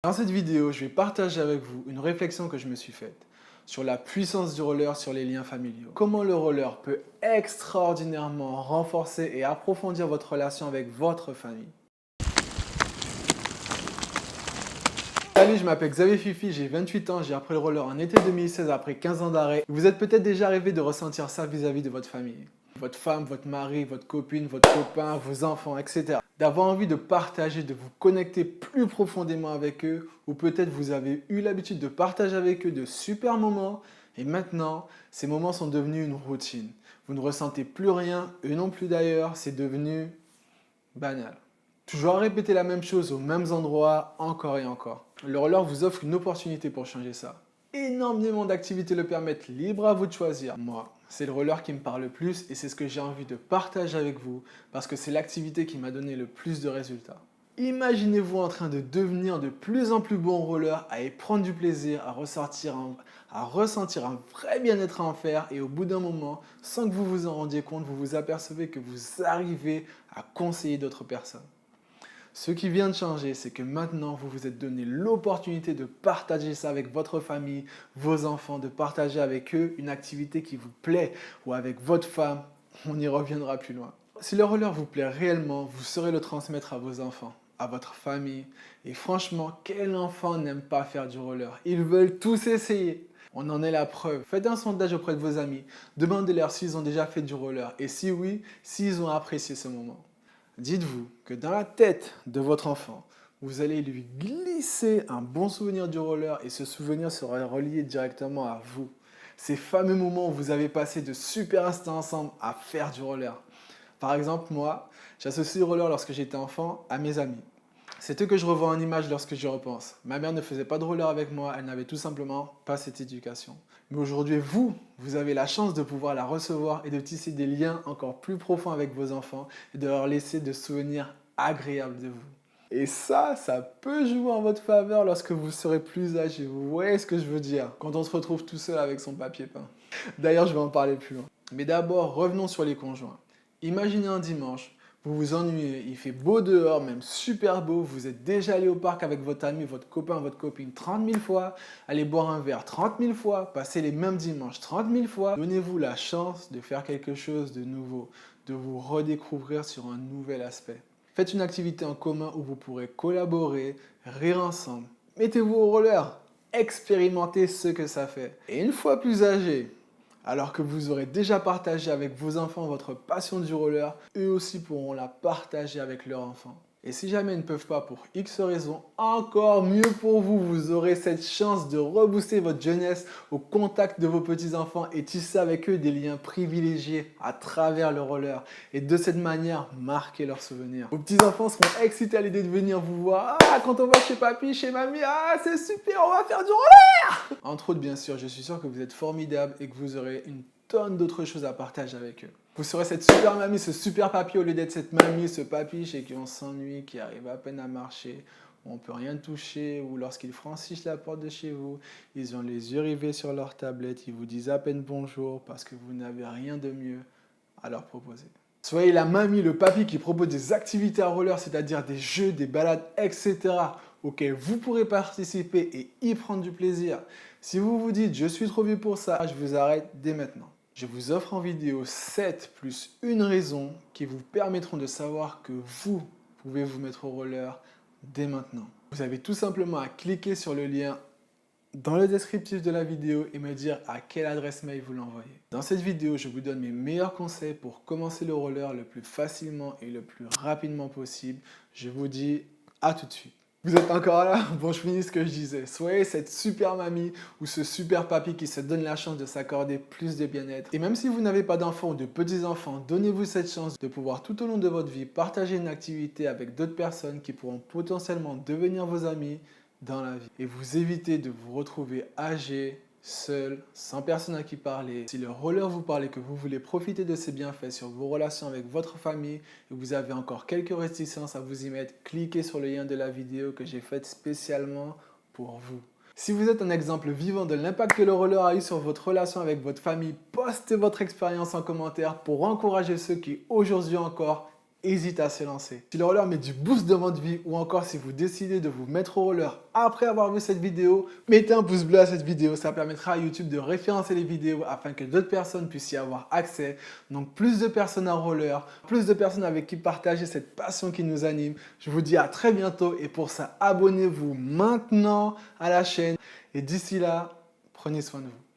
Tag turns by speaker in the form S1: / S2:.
S1: Dans cette vidéo, je vais partager avec vous une réflexion que je me suis faite sur la puissance du roller sur les liens familiaux. Comment le roller peut extraordinairement renforcer et approfondir votre relation avec votre famille. Salut, je m'appelle Xavier Fifi, j'ai 28 ans, j'ai appris le roller en été 2016 après 15 ans d'arrêt. Vous êtes peut-être déjà arrivé de ressentir ça vis-à-vis de votre famille. Votre femme, votre mari, votre copine, votre copain, vos enfants, etc. D'avoir envie de partager, de vous connecter plus profondément avec eux, ou peut-être vous avez eu l'habitude de partager avec eux de super moments, et maintenant, ces moments sont devenus une routine. Vous ne ressentez plus rien, eux non plus d'ailleurs, c'est devenu banal. Toujours à répéter la même chose aux mêmes endroits, encore et encore. Le roller vous offre une opportunité pour changer ça. Énormément d'activités le permettent, libre à vous de choisir. Moi, c'est le roller qui me parle le plus et c'est ce que j'ai envie de partager avec vous parce que c'est l'activité qui m'a donné le plus de résultats. Imaginez-vous en train de devenir de plus en plus bon roller, à y prendre du plaisir, à ressentir un vrai bien-être à en faire et au bout d'un moment, sans que vous vous en rendiez compte, vous vous apercevez que vous arrivez à conseiller d'autres personnes. Ce qui vient de changer, c'est que maintenant, vous vous êtes donné l'opportunité de partager ça avec votre famille, vos enfants, de partager avec eux une activité qui vous plaît ou avec votre femme. On y reviendra plus loin. Si le roller vous plaît réellement, vous saurez le transmettre à vos enfants, à votre famille. Et franchement, quel enfant n'aime pas faire du roller? Ils veulent tous essayer. On en est la preuve. Faites un sondage auprès de vos amis. Demandez-leur s'ils ont déjà fait du roller et si oui, s'ils ont apprécié ce moment. Dites-vous que dans la tête de votre enfant, vous allez lui glisser un bon souvenir du roller et ce souvenir sera relié directement à vous. Ces fameux moments où vous avez passé de super instants ensemble à faire du roller. Par exemple, moi, j'associe le roller lorsque j'étais enfant à mes amis. C'est eux que je revois en image lorsque j'y repense. Ma mère ne faisait pas de roller avec moi, elle n'avait tout simplement pas cette éducation. Mais aujourd'hui, vous avez la chance de pouvoir la recevoir et de tisser des liens encore plus profonds avec vos enfants et de leur laisser de souvenirs agréables de vous. Et ça peut jouer en votre faveur lorsque vous serez plus âgé. Vous voyez ce que je veux dire? Quand on se retrouve tout seul avec son papier peint. D'ailleurs, je vais en parler plus loin. Mais d'abord, revenons sur les conjoints. Imaginez un dimanche, vous vous ennuyez, il fait beau dehors, même super beau, vous êtes déjà allé au parc avec votre ami, votre copain, votre copine 30 000 fois, allez boire un verre 30 000 fois, passez les mêmes dimanches 30 000 fois. Donnez-vous la chance de faire quelque chose de nouveau, de vous redécouvrir sur un nouvel aspect. Faites une activité en commun où vous pourrez collaborer, rire ensemble. Mettez-vous au roller, expérimentez ce que ça fait. Et une fois plus âgé, alors que vous aurez déjà partagé avec vos enfants votre passion du roller, eux aussi pourront la partager avec leurs enfants. Et si jamais ils ne peuvent pas pour X raisons, encore mieux pour vous, vous aurez cette chance de rebooster votre jeunesse au contact de vos petits-enfants et tisser avec eux des liens privilégiés à travers le roller. Et de cette manière, marquer leurs souvenirs. Vos petits-enfants seront excités à l'idée de venir vous voir. Ah, quand on va chez papy, chez mamie, ah, c'est super, on va faire du roller! Entre autres, bien sûr, je suis sûr que vous êtes formidables et que vous aurez une tonne d'autres choses à partager avec eux. Vous serez cette super mamie, ce super papy au lieu d'être cette mamie, ce papy chez qui on s'ennuie, qui arrive à peine à marcher, où on ne peut rien toucher, ou lorsqu'ils franchissent la porte de chez vous, ils ont les yeux rivés sur leur tablette, ils vous disent à peine bonjour parce que vous n'avez rien de mieux à leur proposer. Soyez la mamie, le papy qui propose des activités à roller, c'est-à-dire des jeux, des balades, etc. auxquelles vous pourrez participer et y prendre du plaisir. Si vous vous dites « je suis trop vieux pour ça », je vous arrête dès maintenant. Je vous offre en vidéo 7 plus une raison qui vous permettront de savoir que vous pouvez vous mettre au roller dès maintenant. Vous avez tout simplement à cliquer sur le lien dans le descriptif de la vidéo et me dire à quelle adresse mail vous l'envoyez. Dans cette vidéo, je vous donne mes meilleurs conseils pour commencer le roller le plus facilement et le plus rapidement possible. Je vous dis à tout de suite. Vous êtes encore là? Bon, je finis ce que je disais. Soyez cette super mamie ou ce super papy qui se donne la chance de s'accorder plus de bien-être. Et même si vous n'avez pas d'enfants ou de petits-enfants, donnez-vous cette chance de pouvoir tout au long de votre vie partager une activité avec d'autres personnes qui pourront potentiellement devenir vos amis dans la vie. Et vous évitez de vous retrouver âgé, seul, sans personne à qui parler. Si le roller vous parle et que vous voulez profiter de ses bienfaits sur vos relations avec votre famille et que vous avez encore quelques réticences à vous y mettre, cliquez sur le lien de la vidéo que j'ai faite spécialement pour vous. Si vous êtes un exemple vivant de l'impact que le roller a eu sur votre relation avec votre famille, postez votre expérience en commentaire pour encourager ceux qui aujourd'hui encore hésitent à se lancer. Si le roller met du boost dans votre vie ou encore si vous décidez de vous mettre au roller après avoir vu cette vidéo, mettez un pouce bleu à cette vidéo. Ça permettra à YouTube de référencer les vidéos afin que d'autres personnes puissent y avoir accès. Donc plus de personnes en roller, plus de personnes avec qui partager cette passion qui nous anime. Je vous dis à très bientôt et pour ça, abonnez-vous maintenant à la chaîne. Et d'ici là, prenez soin de vous.